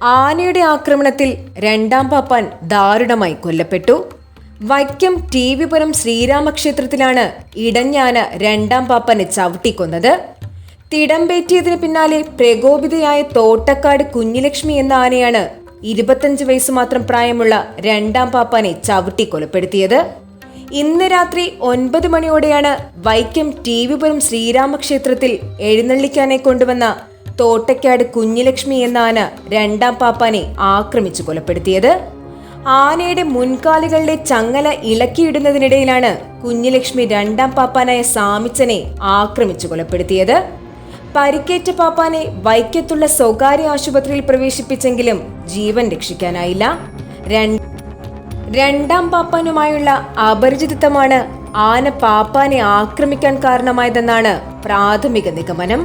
ആനയുടെ ആക്രമണത്തിൽ രണ്ടാം പാപ്പാൻ ദാരുണമായി കൊല്ലപ്പെട്ടു. വൈക്കം ടി.വി.പുരം ശ്രീരാമക്ഷേത്രത്തിലാണ് ഇടഞ്ഞാന രണ്ടാം പാപ്പാനെ ചവിട്ടിക്കൊന്നത്. തിടമ്പേറ്റിയതിന് പിന്നാലെ പ്രകോപിതയായ തോട്ടക്കാട് കുഞ്ഞിലക്ഷ്മി എന്ന ആനയാണ് 25 വയസ്സ് മാത്രം പ്രായമുള്ള രണ്ടാം പാപ്പാനെ ചവിട്ടിക്കൊലപ്പെടുത്തിയത്. ഇന്ന് രാത്രി 9 മണിയോടെയാണ് വൈക്കം ടി.വി.പുരം ശ്രീരാമക്ഷേത്രത്തിൽ എഴുന്നള്ളിക്കാനെ കൊണ്ടുവന്ന തോട്ടക്കാട് കുഞ്ഞിലക്ഷ്മി എന്ന ആന രണ്ടാം പാപ്പാനെ ആക്രമിച്ചു കൊലപ്പെടുത്തിയത്. ആനയുടെ മുൻകാലുകളിലെ ചങ്ങല ഇളക്കിയിടുന്നതിനിടയിലാണ് കുഞ്ഞിലക്ഷ്മി രണ്ടാം പാപ്പാനായ സാമിച്ചനെ ആക്രമിച്ചു കൊലപ്പെടുത്തിയത്. പരിക്കേറ്റ പാപ്പാനെ വൈക്കത്തുള്ള സ്വകാര്യ ആശുപത്രിയിൽ പ്രവേശിപ്പിച്ചെങ്കിലും ജീവൻ രക്ഷിക്കാനായില്ല. രണ്ടാം പാപ്പാനുമായുള്ള അപരിചിതത്വമാണ് ആന പാപ്പാനെ ആക്രമിക്കാൻ കാരണമായതെന്നാണ് പ്രാഥമിക നിഗമനം.